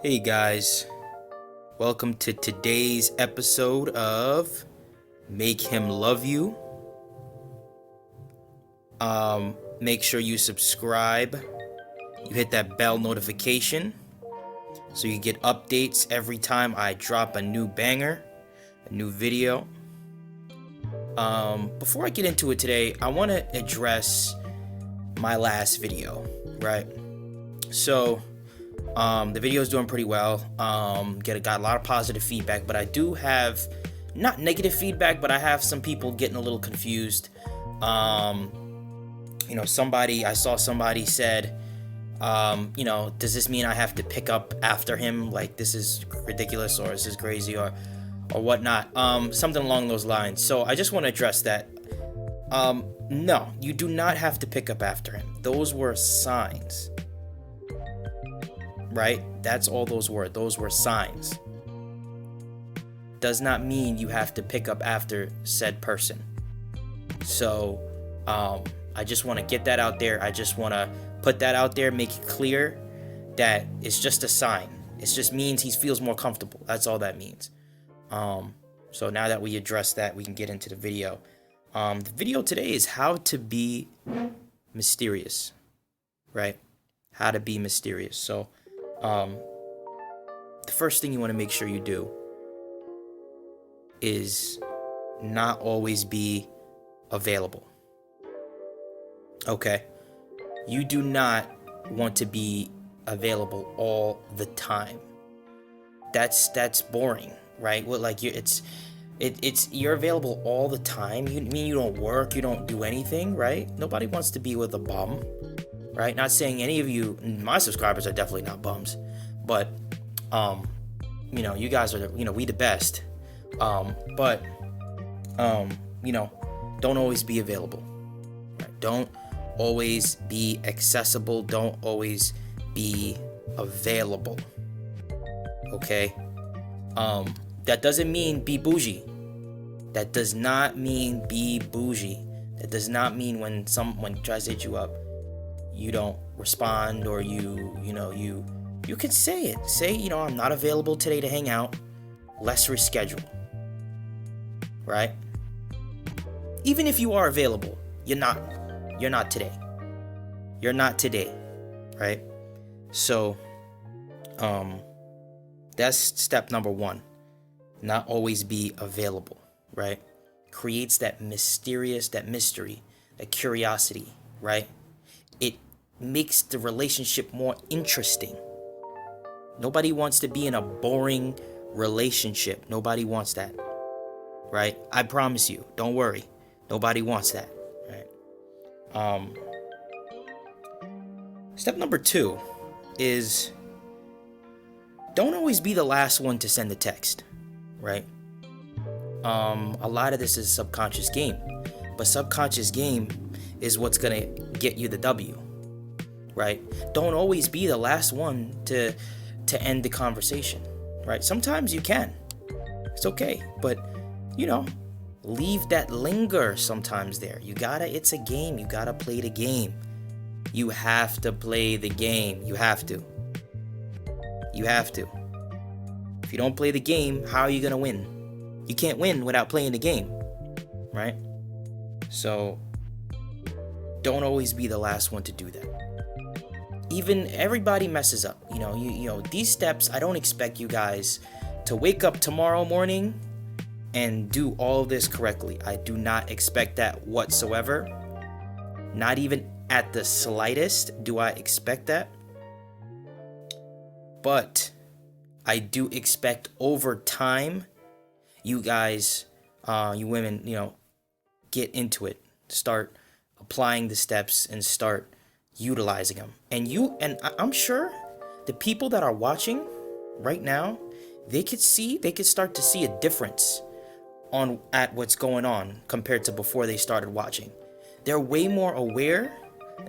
Hey guys, welcome to today's episode of Make Him Love You. Make sure you subscribe, you hit that bell notification so you get updates every time I drop a new banger, a new video. Before I get into it today, I want to address my last video, right? So, the video is doing pretty well. Got a lot of positive feedback, but I do have not negative feedback, but I have some people getting a little confused. I saw somebody said, does this mean I have to pick up after him? Like, this is ridiculous, or this is crazy, or whatnot. Something along those lines. So I just want to address that. No, you do not have to pick up after him. Those were signs. Right? That's all those were. Those were signs. Does not mean you have to pick up after said person. So, I just want to get that out there. I just want to put that out there, make it clear that it's just a sign. It just means he feels more comfortable. That's all that means. So now that we address that, we can get into the video. The video today is how to be mysterious, right? How to be mysterious. So, the first thing you want to make sure you do is not always be available. Okay? You do not want to be available all the time. That's boring, right? Well, like you're available all the time. You mean you don't work, you don't do anything, right? Nobody wants to be with a bum. Right? Not saying any of you, my subscribers are definitely not bums, but, you guys are, we the best. But, don't always be available. Right? Don't always be accessible. Don't always be available. Okay? That doesn't mean be boujee. That does not mean be boujee. That does not mean when someone tries to hit you up, you don't respond, or you can say it. Say, I'm not available today to hang out. Let's reschedule. Right? Even if you are available, you're not today. You're not today. Right? So, that's step number 1. Not always be available. Right? Creates that mystery, that curiosity. Right? It makes the relationship more interesting. Nobody wants to be in a boring relationship. Nobody wants that. Right? I promise you. Don't worry. Nobody wants that. Right? Step number 2 is don't always be the last one to send the text. Right? A lot of this is subconscious game. But subconscious game is what's gonna get you the W. Right? Don't always be the last one to end the conversation. Right? Sometimes you can. It's okay. But, leave that linger sometimes there. It's a game. You gotta play the game. You have to play the game. You have to. If you don't play the game, how are you gonna win? You can't win without playing the game. Right? So, don't always be the last one to do that. Even everybody messes up. These steps, I don't expect you guys to wake up tomorrow morning and do all this correctly. I do not expect that whatsoever. Not even at the slightest do I expect that. But I do expect over time, you guys, you women, get into it. Start applying the steps and start utilizing them. And I'm sure the people that are watching right now, they could start to see a difference at what's going on compared to before they started watching. They're way more aware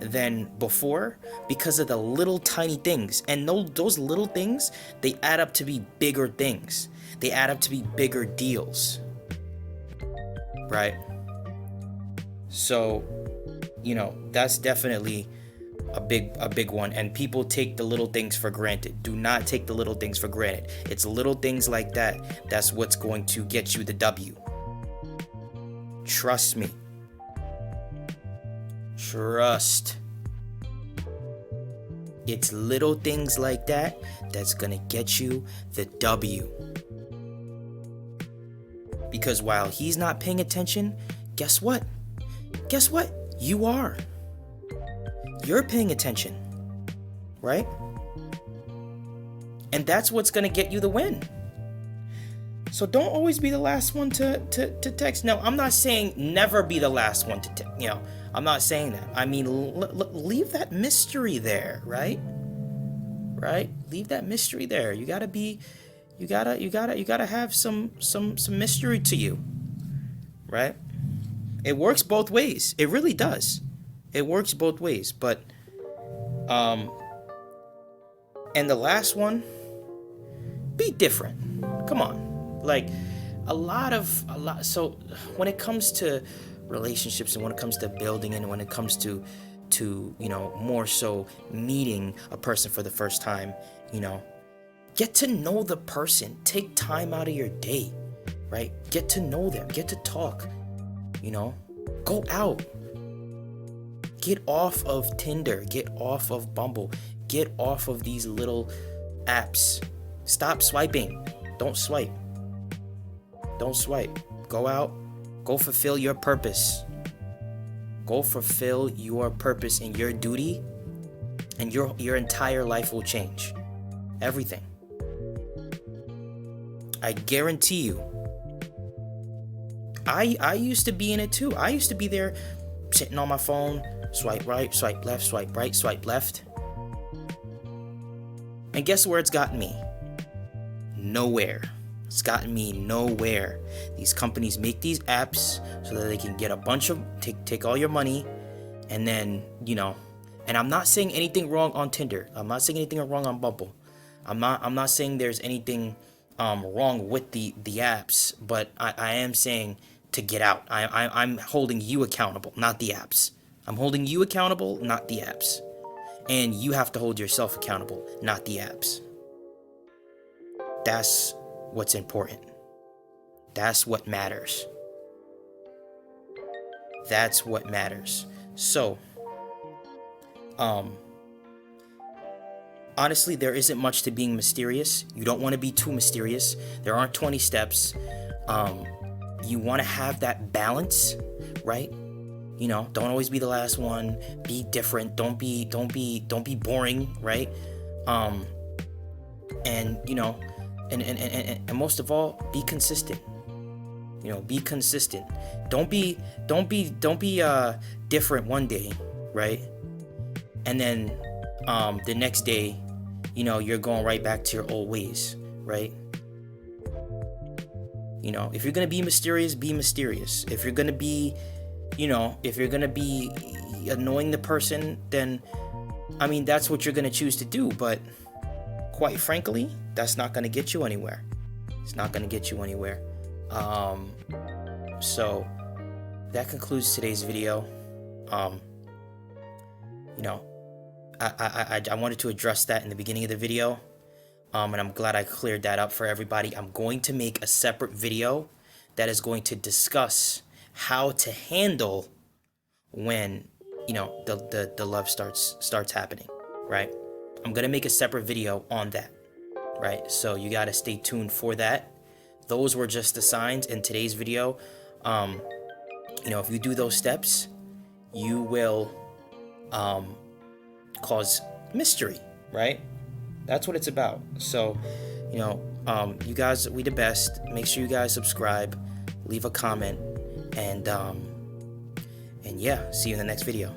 than before because of the little tiny things. And those little things, they add up to be bigger things. They add up to be bigger deals. Right? So, that's definitely a big one, and people take the little things for granted. Do not take the little things for granted. It's little things like that that's what's going to get you the W. Trust me. Trust. It's little things like that that's gonna get you the W. Because while he's not paying attention, guess what? Guess what? You are. You're paying attention, right? And that's what's gonna get you the win. So don't always be the last one to text. No, I'm not saying never be the last one to text. I'm not saying that. I mean, leave that mystery there, right? Right? Leave that mystery there. You gotta have some mystery to you, right? It works both ways. It really does. It works both ways. But, and the last one, be different. Come on. Like, so when it comes to relationships and when it comes to building and when it comes to more so meeting a person for the first time, get to know the person. Take time out of your day, right? Get to know them. Get to talk, go out. Get off of Tinder. Get off of Bumble. Get off of these little apps. Stop swiping. Don't swipe. Don't swipe. Go out. Go fulfill your purpose. Go fulfill your purpose and your duty, and your entire life will change. Everything. I guarantee you. I used to be in it too. I used to be there sitting on my phone, swipe right, swipe left, swipe right, swipe left. And guess where it's gotten me? Nowhere. It's gotten me nowhere. These companies make these apps so that they can get a bunch of take all your money, and then and I'm not saying anything wrong on Tinder. I'm not saying anything wrong on Bumble. I'm not saying there's anything wrong with the apps, but I am saying to get out. I'm holding you accountable, not the apps. I'm holding you accountable, not the apps. And you have to hold yourself accountable, not the apps. That's what's important. That's what matters. That's what matters. So, honestly, there isn't much to being mysterious. You don't want to be too mysterious. There aren't 20 steps. You want to have that balance, right? Don't always be the last one. Be different. Don't be boring, right? And most of all, be consistent. Be consistent. Don't be different one day, right? And then the next day, you're going right back to your old ways, right? If you're gonna be mysterious, be mysterious. If you're gonna be, if you're gonna be annoying the person, then that's what you're gonna choose to do. But quite frankly, that's not gonna get you anywhere. It's not gonna get you anywhere. So that concludes today's video. I wanted to address that in the beginning of the video. And I'm glad I cleared that up for everybody. I'm going to make a separate video that is going to discuss how to handle when, the love starts happening, right? I'm going to make a separate video on that, right? So you got to stay tuned for that. Those were just the signs in today's video. If you do those steps, you will cause mystery, right? That's what it's about. So, you guys, we the best. Make sure you guys subscribe, leave a comment, and yeah, see you in the next video.